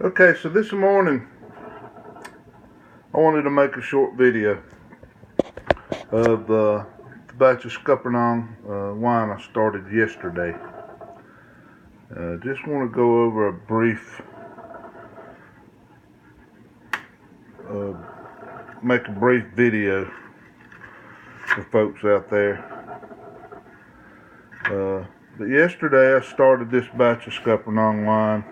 Okay, so this morning I wanted to make a short video of the batch of scuppernong wine I started yesterday. Just want to go over a brief, make a brief video for folks out there. But yesterday I started this batch of scuppernong wine.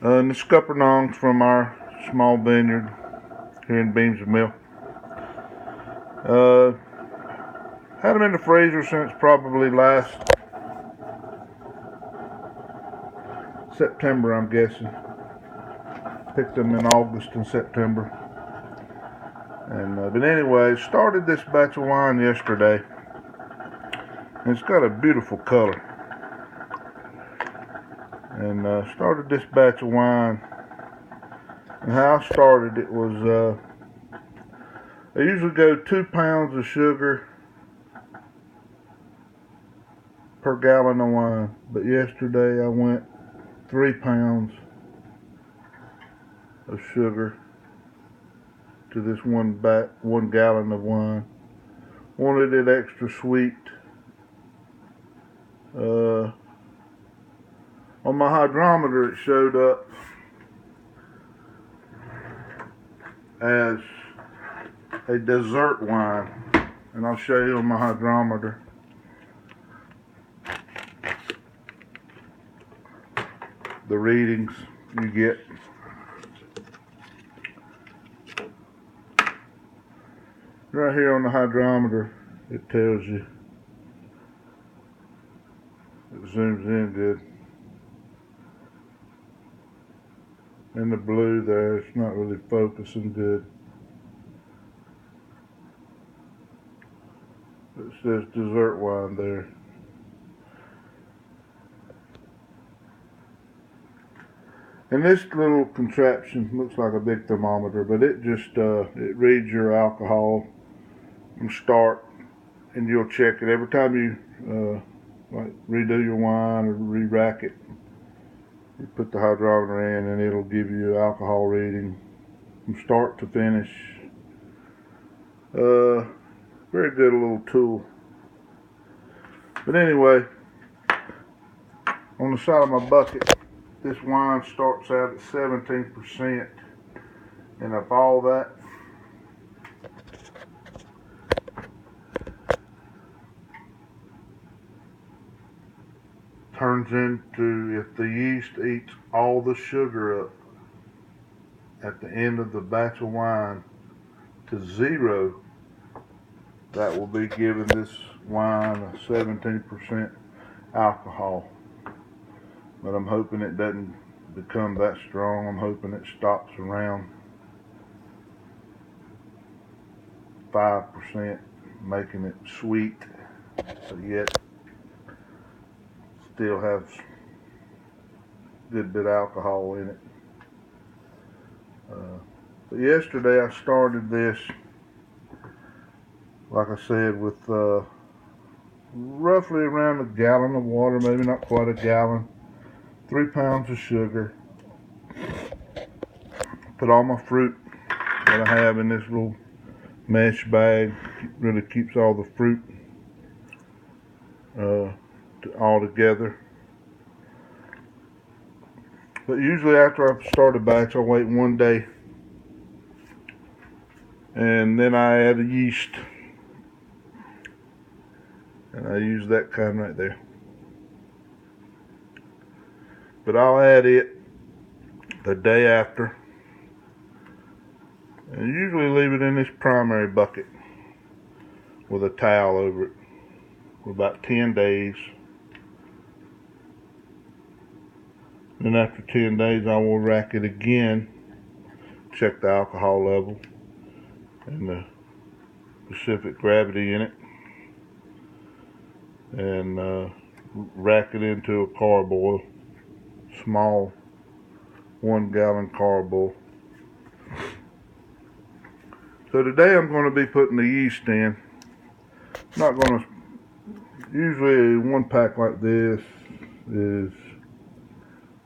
And the scuppernongs from our small vineyard here in Beams Mill. Had them in the freezer since probably last September, I'm guessing. Picked them in August and September. And but anyway, started this batch of wine yesterday. And it's got a beautiful color. And started this batch of wine. And how I started it was, I usually go 2 pounds of sugar per gallon of wine. But yesterday I went 3 pounds of sugar to this one gallon of wine. Wanted it extra sweet. On my hydrometer it showed up as a dessert wine, and I'll show you on my hydrometer. The readings you get. Right here on the hydrometer it tells you. It zooms in good. In the blue there, it's not really focusing good. It says dessert wine there. And this little contraption looks like a big thermometer, but it just it reads your alcohol from start, and you'll check it every time you like redo your wine or re-rack it. You put the hydrometer in and it'll give you alcohol reading from start to finish. Very good little tool. But anyway, on the side of my bucket, this wine starts out at 17%. And if all that turns into, if the yeast eats all the sugar up at the end of the batch of wine to 0, that will be giving this wine a 17% alcohol. But I'm hoping it doesn't become that strong. I'm hoping it stops around 5%, making it sweet, but yet still has a good bit of alcohol in it. But yesterday I started this, like I said, with roughly around a gallon of water, maybe not quite a gallon, 3 pounds of sugar. Put all my fruit that I have in this little mesh bag. Really keeps all the fruit all together. But usually after I start a batch, I'll wait 1 day, and then I add a yeast, and I use that kind right there. But I'll add it the day after, and usually leave it in this primary bucket with a towel over it for about 10 days. Then after 10 days I will rack it again, check the alcohol level and the specific gravity in it, and rack it into a carboil, small 1 gallon carboil. So today I'm going to be putting the yeast in. Not going to, usually 1 pack like this is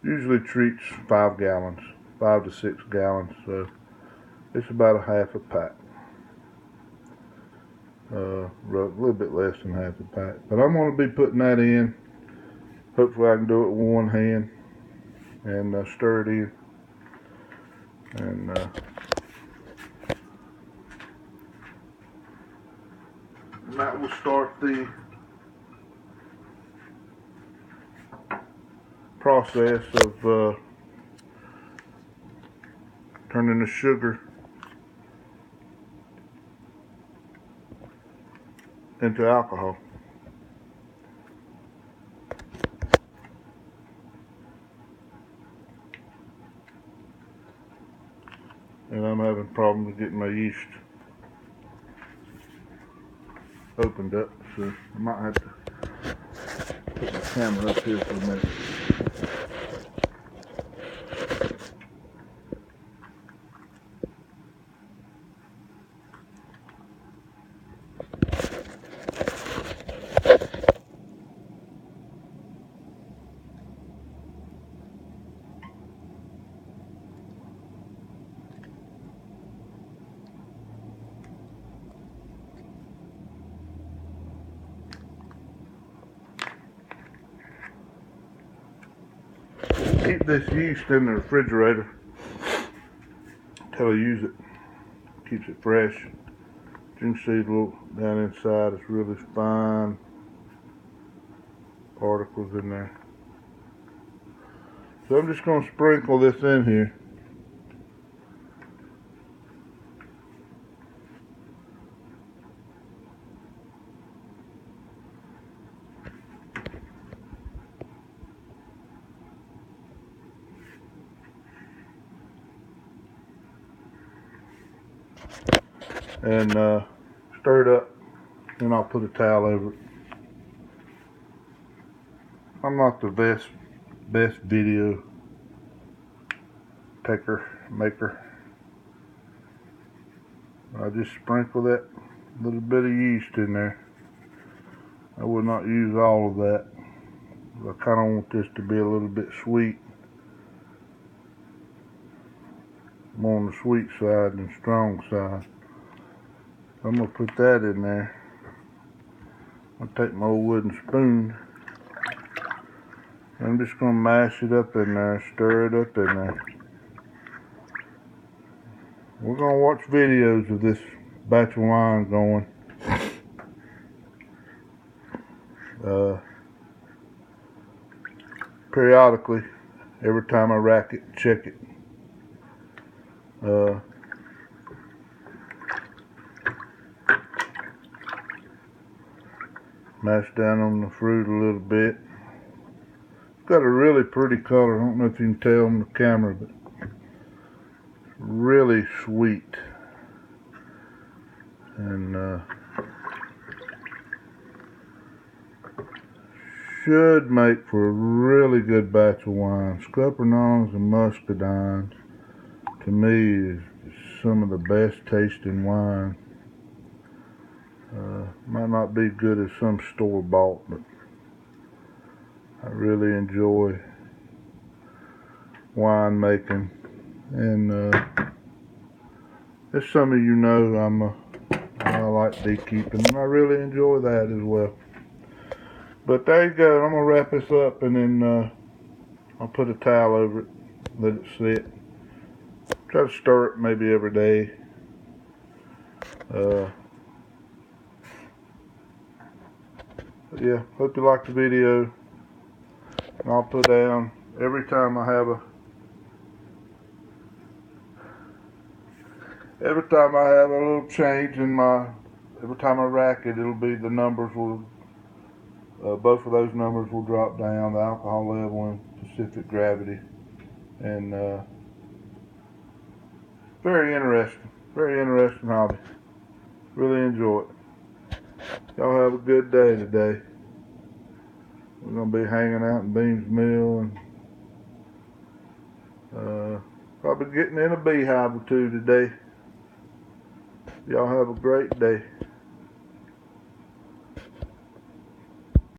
Usually treats 5 gallons, 5 to 6 gallons, so it's about a half a pack. A little bit less than half a pack. But I'm going to be putting that in. Hopefully I can do it with one hand and stir it in. And that will start the process of turning the sugar into alcohol. And I'm having problems getting my yeast opened up, so I might have to put my camera up here for a minute. Keep this yeast in the refrigerator until I use it. Keeps it fresh. You can see a little down inside, it's really fine particles in there. So I'm just going to sprinkle this in here. And stir it up, and I'll put a towel over it. I'm not the best video maker. I just sprinkle that little bit of yeast in there. I would not use all of that. I kind of want this to be a little bit sweet. More on the sweet side than strong side. I'm going to put that in there. I'll take my old wooden spoon. I'm just going to mash it up in there, stir it up in there. We're going to watch videos of this batch of wine going. Periodically, every time I rack it, check it. Mash down on the fruit a little bit. It's got a really pretty color. I don't know if you can tell on the camera, but really sweet. And should make for a really good batch of wine. Scuppernongs and muscadines, to me, is some of the best tasting wine. Might not be good as some store-bought, but I really enjoy wine making. And as some of you know, I like beekeeping, and I really enjoy that as well. But there you go. I'm gonna wrap this up, and then I'll put a towel over it, let it sit. Try to stir it maybe every day. Yeah, hope you liked the video. And I'll put down every time I have a little change in every time I rack it, it'll be the numbers will both of those numbers will drop down, the alcohol level and specific gravity. And very interesting hobby. Really enjoy it. Y'all have a good day today. We're going to be hanging out in Beams Mill and probably getting in a beehive or two today. Y'all have a great day.